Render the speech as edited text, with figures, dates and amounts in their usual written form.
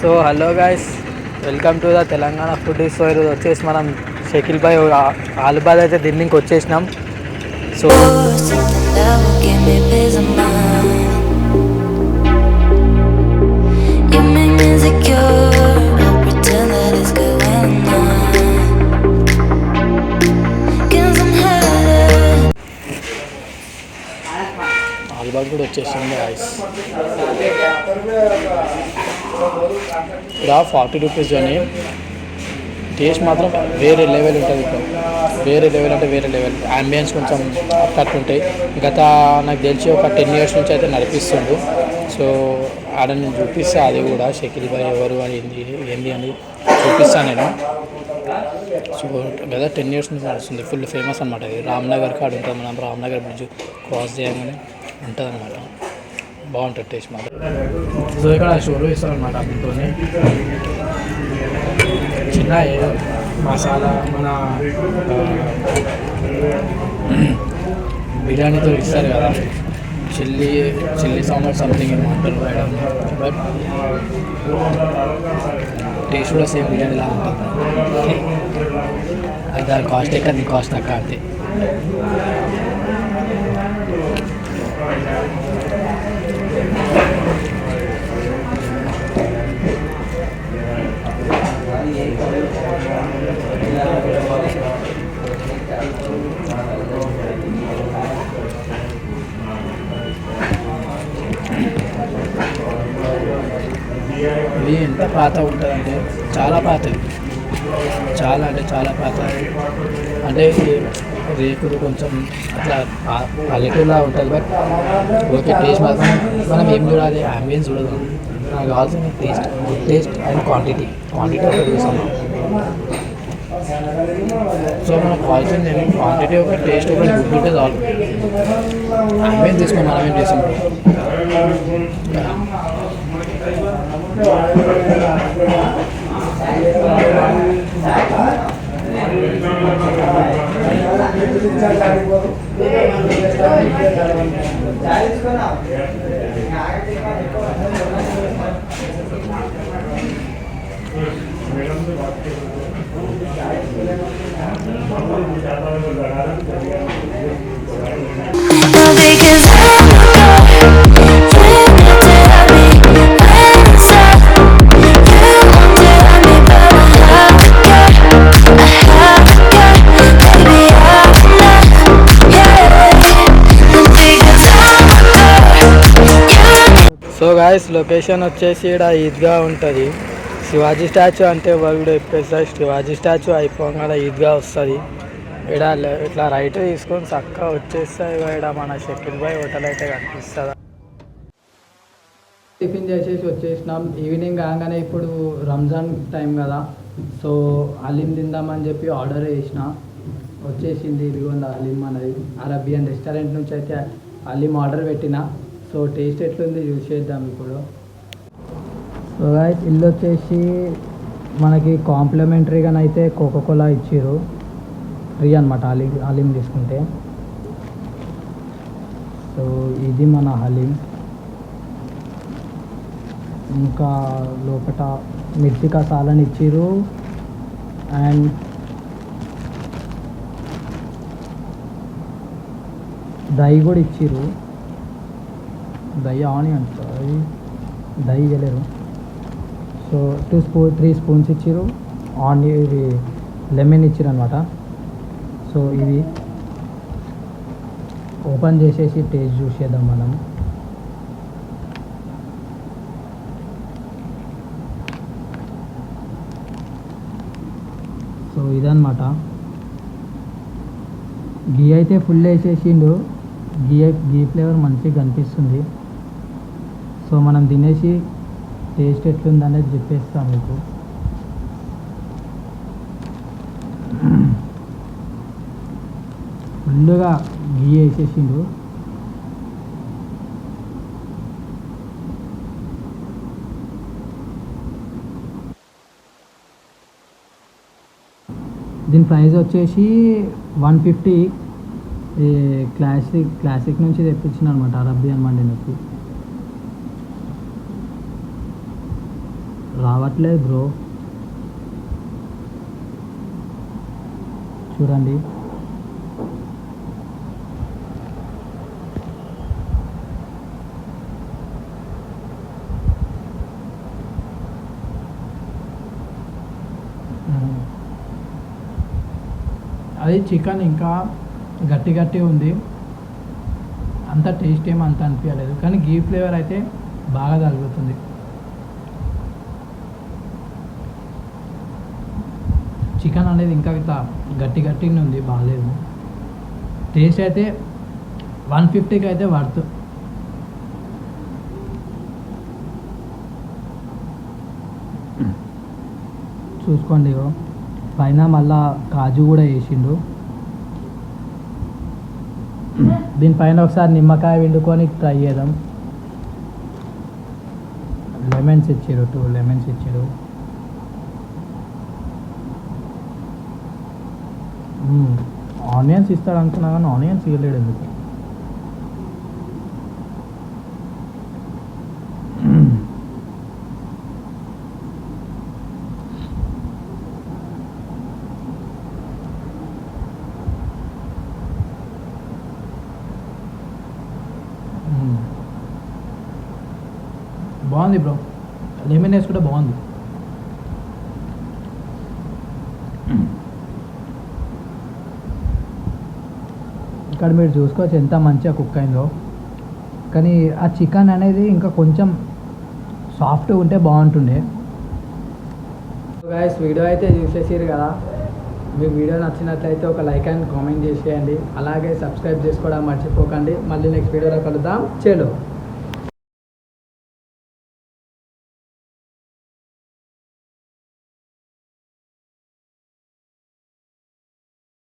So hello guys, welcome to the Telangana food. So ఈరోజు వచ్చేసి మనం షకీల్ భాయ్ ఆలుబాద్ అయితే దీనికి వచ్చేసినాం. సో ఆలుబాద్ కూడా వచ్చేసింది గైస్. ఇక్కడ 40 రూపీస్ అని టేస్ట్ మాత్రం వేరే లెవెల్ ఉంటుంది. ఇప్పుడు వేరే లెవెల్ అంటే వేరే లెవెల్. అంబియన్స్ కొంచెం అట్లా ఉంటాయి. గత నాకు తెలిసి ఒక 10 years నుంచి అయితే నడిపిస్తుండు. సో ఆడ నేను చూపిస్తాను, అది కూడా షకీల్ భాయ్ ఎవరు అని ఏంది అని చూపిస్తాను నేను. సో గత 10 years నుంచి నడుస్తుంది. ఫుల్ ఫేమస్ అనమాట. ఇది రామ్నగర్ కాడ ఉంటుంది. మనం రామ్నగర్ బ్రిడ్జ్ క్రాస్ చేయగానే ఉంటుంది అనమాట. బాగుంటుంది టేస్ట్ మాత్రం. సో ఇక్కడ షోలో ఇస్తారనమాట. అందుతో చిన్న మసాలా మన బిర్యానీతో ఇస్తారు కదా, చిల్లీ సాంబార్ సంథింగ్ ఏమంటారు మేడం. బట్ టేస్ట్ కూడా సేమ్ బిర్యానీ లాగా ఉంటుంది. అది దాని కాస్ట్ ఎక్కువ, నీ కాస్ట్ తక్కువ అంతే. ఇది ఎంత పాత ఉంటుందంటే చాలా పాతది, చాలా అంటే చాలా పాత. అంటే రేకులు కొంచెం అట్లా పల్లెటూరులా ఉంటుంది. బట్ ఓకే, టేస్ట్ మాత్రం మనం ఏం చూడాలి, అంబియన్స్ చూడదు. నాకు కావాల్సిన టేస్ట్ అండ్ క్వాంటిటీ ఒకటి చూస్తున్నాం. సో మనకు కావాల్సింది క్వాంటిటీ ఒక టేస్ట్ ఒకటి గుడ్ ఉంటే చాలు. అంబియన్స్ తీసుకొని మనం ఏం చేస్తాం. సో గాయస్, లొకేషన్ వచ్చేసి ఇక్కడ ఈద్గా ఉంటుంది. శివాజీ స్టాచ్యూ అంటే వాళ్ళు చెప్పేస్తారు. శివాజీ స్టాచ్యూ అయిపోగానే ఈద్గా వస్తుంది. ఇక్కడ ఇట్లా రైట్ తీసుకొని చక్కగా వచ్చేస్తాయి. ఇక్కడ మన షకీల్ భాయ్ హోటల్ అయితే కనిపిస్తుంది. టిఫిన్ చేసేసి వచ్చేసినాం. ఈవినింగ్ కాగానే ఇప్పుడు రంజాన్ టైం కదా, సో హలీం తిందామని చెప్పి ఆర్డర్ చేసిన. వచ్చేసింది, ఇదిగోండి హలీం అనేది. అరబియన్ రెస్టారెంట్ నుంచి అయితే హలీం ఆర్డర్ పెట్టిన. సో టేస్ట్ ఎట్లుంది చూసేద్దాం ఇప్పుడు. సో గైస్, ఇల్లు వచ్చేసి మనకి కాంప్లిమెంటరీగానైతే కోకోకోలా ఇచ్చారు, ఫ్రీ అనమాట హలీం తీసుకుంటే. సో ఇది మన హలీం. ఇంకా లోపల మిర్చి కసాలని ఇచ్చారు అండ్ దహి కూడా ఇచ్చారు. దహి ఆనియన్స్, దహి వెళ్ళారు. సో 3 స్పూన్స్ ఇచ్చారు. ఇది లెమన్ ఇచ్చారు అనమాట. సో ఇది ఓపెన్ చేసేసి టేస్ట్ చూసేద్దాం మనం. సో ఇదన్నమాట. గీ అయితే ఫుల్ వేసేసిండు. గీ ఫ్లేవర్ మంచిగా కనిపిస్తుంది. సో మనం తినేసి టేస్ట్ ఎట్లుంది అనేది చెప్పేస్తాం మీకు. ఫుల్గా గీ వేసేసిండు. దీని ప్రైస్ వచ్చేసి 150. ఈ క్లాసిక్ నుంచి తెప్పించిన అనమాట అరబియన్ మండి నొప్పి. రావాలి రావట్లేదు బ్రో. చూడండి అది చికెన్ ఇంకా గట్టి గట్టి ఉంది, అంత టేస్ట్ ఏమో అంత అనిపించలేదు, కానీ గీ ఫ్లేవర్ అయితే బాగా తగులుతుంది. చికెన్ అనేది ఇంకా గట్టి గట్టిగా ఉంది, బాగాలేదు. టేస్ట్ అయితే 150కి అయితే వర్త్. చూసుకోండి పైన మళ్ళా కాజు కూడా వేసిండు. దీనిపైన ఒకసారి నిమ్మకాయ వండుకొని ట్రై చేద్దాం. లెమన్స్ ఇచ్చారు, 2 లెమన్స్ ఇచ్చారు. ఆనియన్స్ ఇస్తాడు అనుకున్నా కానీ ఆనియన్స్ ఇవ్వలేడు ఎందుకు. బాగుంది బ్రో, లెమన్ రైస్ కూడా బాగుంది. ఇక్కడ మీరు చూసుకోవచ్చు ఎంత మంచిగా కుక్ అయిందో, కానీ ఆ చికెన్ అనేది ఇంకా కొంచెం సాఫ్ట్గా ఉంటే బాగుంటుండే. గైస్ వీడియో అయితే చూసేసారు కదా, మీకు వీడియో నచ్చినట్లయితే ఒక లైక్ అండ్ కామెంట్ చేసేయండి, అలాగే సబ్స్క్రైబ్ చేసుకోవడం మర్చిపోకండి. మళ్ళీ నెక్స్ట్ వీడియోలో కలుద్దాం. చలో.